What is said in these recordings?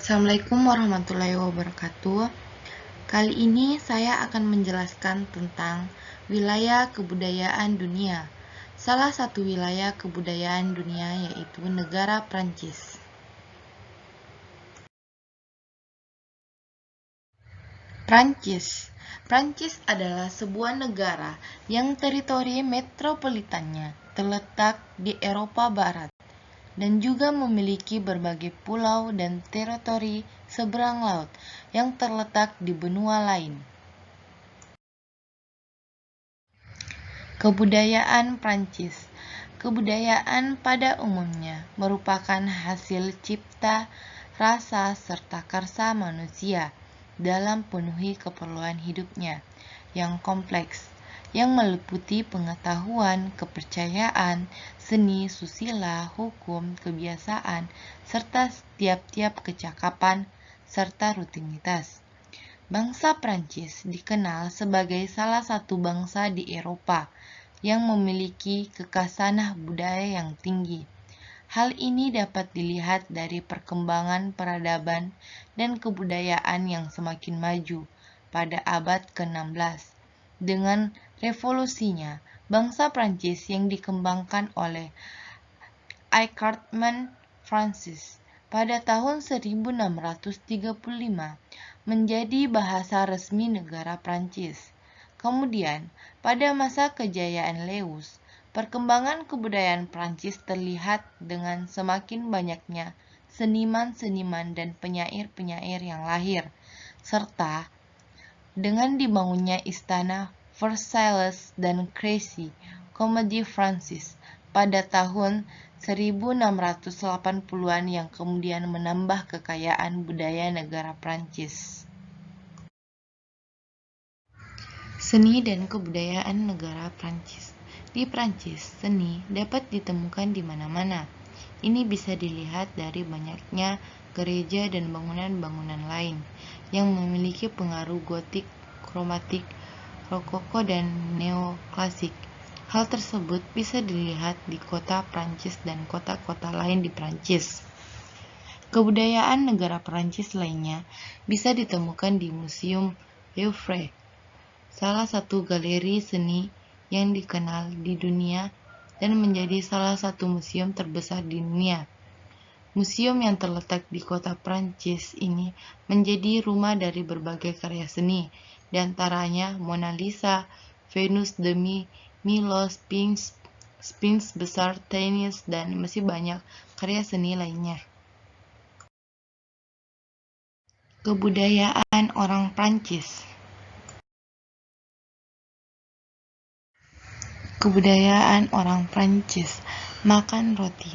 Assalamualaikum warahmatullahi wabarakatuh. Kali ini saya akan menjelaskan tentang wilayah kebudayaan dunia. Salah satu wilayah kebudayaan dunia yaitu negara Prancis. Prancis adalah sebuah negara yang teritori metropolitannya terletak di Eropa Barat dan juga memiliki berbagai pulau dan teritori seberang laut yang terletak di benua lain. Kebudayaan Prancis. Kebudayaan pada umumnya merupakan hasil cipta, rasa, serta karsa manusia dalam penuhi keperluan hidupnya yang kompleks, yang meliputi pengetahuan, kepercayaan, seni, susila, hukum, kebiasaan, serta tiap-tiap kecakapan, serta rutinitas. Bangsa Prancis dikenal sebagai salah satu bangsa di Eropa yang memiliki kekasanah budaya yang tinggi. Hal ini dapat dilihat dari perkembangan peradaban dan kebudayaan yang semakin maju pada abad ke-16. Dengan revolusinya, bangsa Prancis yang dikembangkan oleh Eckhardtman Francis pada tahun 1635 menjadi bahasa resmi negara Prancis. Kemudian, pada masa kejayaan Lewis, perkembangan kebudayaan Prancis terlihat dengan semakin banyaknya seniman-seniman dan penyair-penyair yang lahir, serta dengan dibangunnya istana Versailles dan kreasi komedi Prancis pada tahun 1680-an yang kemudian menambah kekayaan budaya negara Prancis. Seni dan kebudayaan negara Prancis. Di Prancis, seni dapat ditemukan di mana-mana. Ini bisa dilihat dari banyaknya gereja dan bangunan-bangunan lain yang memiliki pengaruh gotik, kromatik, rokoko, dan neoklasik. Hal tersebut bisa dilihat di kota Prancis dan kota-kota lain di Prancis. Kebudayaan negara Prancis lainnya bisa ditemukan di Museum Louvre, salah satu galeri seni yang dikenal di dunia dan menjadi salah satu museum terbesar di dunia. Museum yang terletak di kota Prancis ini menjadi rumah dari berbagai karya seni, di antaranya Mona Lisa, Venus de Milo, Sphinx besar, tenis, dan masih banyak karya seni lainnya. Kebudayaan orang Prancis. Kebudayaan orang Prancis, makan roti.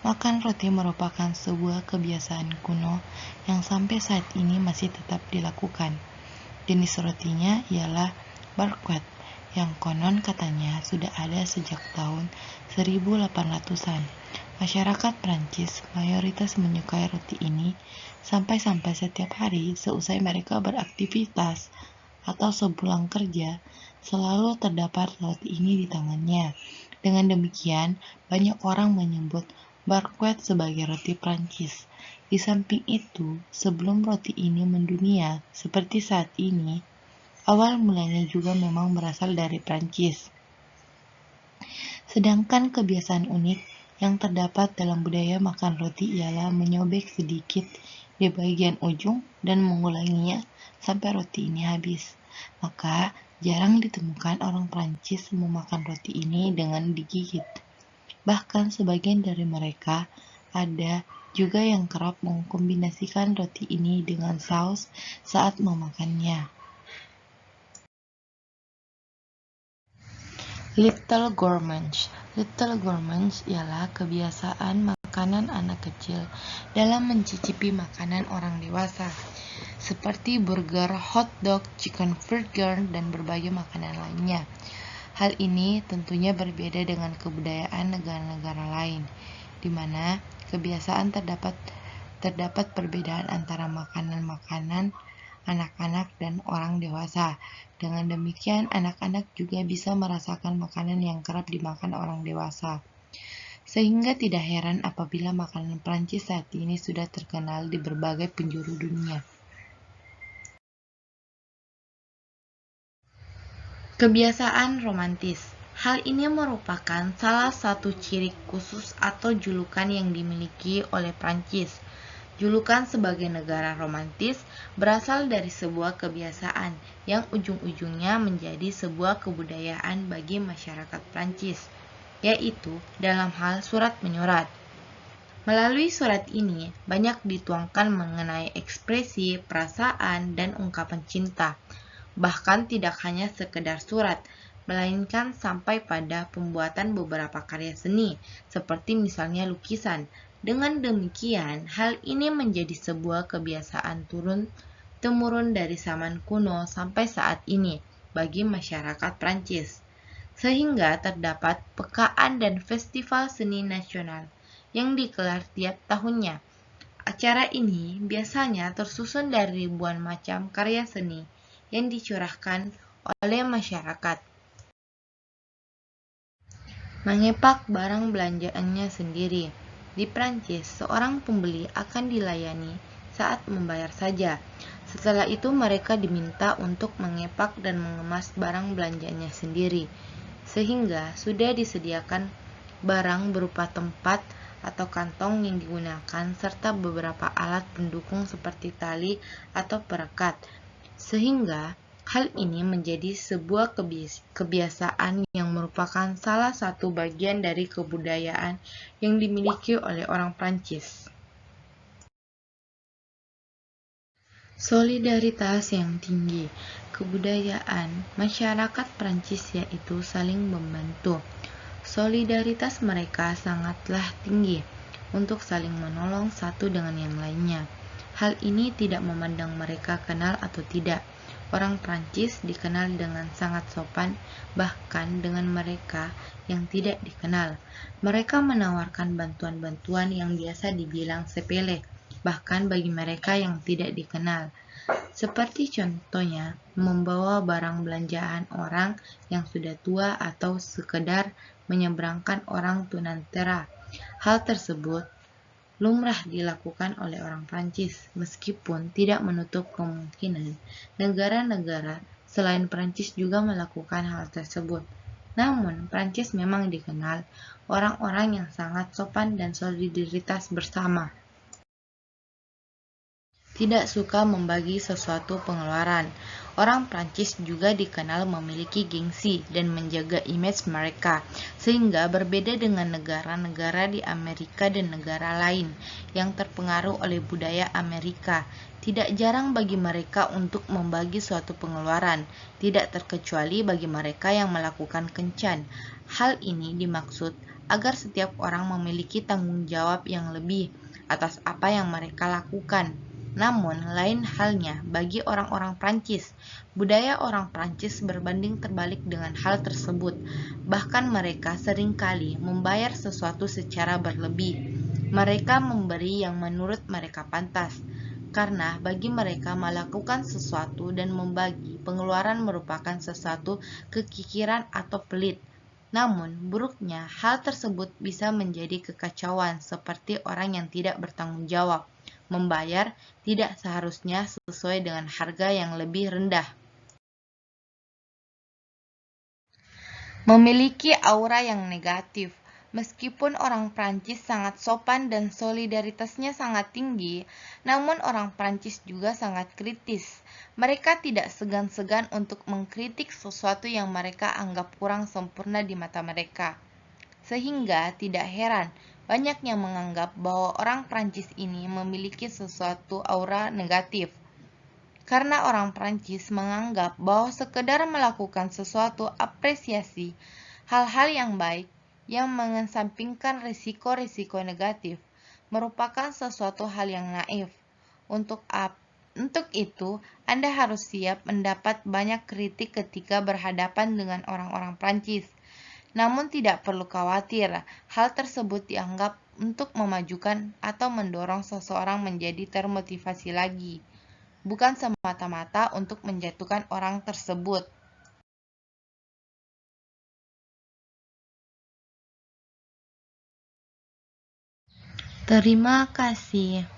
Makan roti merupakan sebuah kebiasaan kuno yang sampai saat ini masih tetap dilakukan. Jenis rotinya ialah barquette, yang konon katanya sudah ada sejak tahun 1800-an. Masyarakat Prancis mayoritas menyukai roti ini sampai-sampai setiap hari seusai mereka beraktivitas atau sepulang kerja, selalu terdapat roti ini di tangannya. Dengan demikian, banyak orang menyebut barquette sebagai roti Prancis. Di samping itu, sebelum roti ini mendunia seperti saat ini, awal mulanya juga memang berasal dari Prancis. Sedangkan kebiasaan unik yang terdapat dalam budaya makan roti ialah menyobek sedikit di bagian ujung dan mengulanginya sampai roti ini habis. Maka jarang ditemukan orang Prancis memakan roti ini dengan digigit. Bahkan sebagian dari mereka ada juga yang kerap mengkombinasikan roti ini dengan saus saat memakannya. Little Gourmands. Little Gourmands ialah kebiasaan makanan anak kecil dalam mencicipi makanan orang dewasa, seperti burger, hot dog, chicken burger, dan berbagai makanan lainnya. Hal ini tentunya berbeda dengan kebudayaan negara-negara lain, di mana kebiasaan terdapat perbedaan antara makanan-makanan anak-anak dan orang dewasa. Dengan demikian, anak-anak juga bisa merasakan makanan yang kerap dimakan orang dewasa. Sehingga tidak heran apabila makanan Prancis saat ini sudah terkenal di berbagai penjuru dunia. Kebiasaan romantis. Hal ini merupakan salah satu ciri khusus atau julukan yang dimiliki oleh Prancis. Julukan sebagai negara romantis berasal dari sebuah kebiasaan yang ujung-ujungnya menjadi sebuah kebudayaan bagi masyarakat Prancis, yaitu dalam hal surat menyurat. Melalui surat ini, banyak dituangkan mengenai ekspresi, perasaan, dan ungkapan cinta. Bahkan tidak hanya sekedar surat, melainkan sampai pada pembuatan beberapa karya seni, seperti misalnya lukisan. Dengan demikian, hal ini menjadi sebuah kebiasaan turun-temurun dari zaman kuno sampai saat ini bagi masyarakat Prancis. Sehingga terdapat pekaan dan festival seni nasional yang digelar tiap tahunnya. Acara ini biasanya tersusun dari ribuan macam karya seni yang dicurahkan oleh masyarakat. Mengepak barang belanjaannya sendiri. Di Prancis, seorang pembeli akan dilayani saat membayar saja. Setelah itu mereka diminta untuk mengepak dan mengemas barang belanjanya sendiri. Sehingga sudah disediakan barang berupa tempat atau kantong yang digunakan serta beberapa alat pendukung seperti tali atau perekat. Sehingga hal ini menjadi sebuah kebiasaan yang merupakan salah satu bagian dari kebudayaan yang dimiliki oleh orang Prancis. Solidaritas yang tinggi. Kebudayaan masyarakat Prancis yaitu saling membantu. Solidaritas mereka sangatlah tinggi untuk saling menolong satu dengan yang lainnya. Hal ini tidak memandang mereka kenal atau tidak. Orang Prancis dikenal dengan sangat sopan, bahkan dengan mereka yang tidak dikenal. Mereka menawarkan bantuan-bantuan yang biasa dibilang sepele, bahkan bagi mereka yang tidak dikenal. Seperti contohnya, membawa barang belanjaan orang yang sudah tua atau sekedar menyeberangkan orang tunantetra. Hal tersebut lumrah dilakukan oleh orang Prancis, meskipun tidak menutup kemungkinan negara-negara selain Prancis juga melakukan hal tersebut. Namun, Prancis memang dikenal orang-orang yang sangat sopan dan solidaritas bersama. Tidak suka membagi sesuatu pengeluaran. Orang Prancis juga dikenal memiliki gengsi dan menjaga image mereka, sehingga berbeda dengan negara-negara di Amerika dan negara lain yang terpengaruh oleh budaya Amerika. Tidak jarang bagi mereka untuk membagi suatu pengeluaran, tidak terkecuali bagi mereka yang melakukan kencan. Hal ini dimaksud agar setiap orang memiliki tanggung jawab yang lebih atas apa yang mereka lakukan. Namun, lain halnya bagi orang-orang Prancis. Budaya orang Prancis berbanding terbalik dengan hal tersebut. Bahkan mereka seringkali membayar sesuatu secara berlebih. Mereka memberi yang menurut mereka pantas. Karena bagi mereka melakukan sesuatu dan membagi pengeluaran merupakan sesuatu kekikiran atau pelit. Namun, buruknya hal tersebut bisa menjadi kekacauan seperti orang yang tidak bertanggung jawab. Membayar tidak seharusnya sesuai dengan harga yang lebih rendah. Memiliki aura yang negatif. Meskipun orang Prancis sangat sopan dan solidaritasnya sangat tinggi, namun orang Prancis juga sangat kritis. Mereka tidak segan-segan untuk mengkritik sesuatu yang mereka anggap kurang sempurna di mata mereka. Sehingga tidak heran banyak yang menganggap bahwa orang Prancis ini memiliki sesuatu aura negatif. Karena orang Prancis menganggap bahwa sekedar melakukan sesuatu apresiasi, hal-hal yang baik yang mengesampingkan risiko-risiko negatif merupakan sesuatu hal yang naif. Untuk itu, Anda harus siap mendapat banyak kritik ketika berhadapan dengan orang-orang Prancis. Namun tidak perlu khawatir, hal tersebut dianggap untuk memajukan atau mendorong seseorang menjadi termotivasi lagi, bukan semata-mata untuk menjatuhkan orang tersebut. Terima kasih.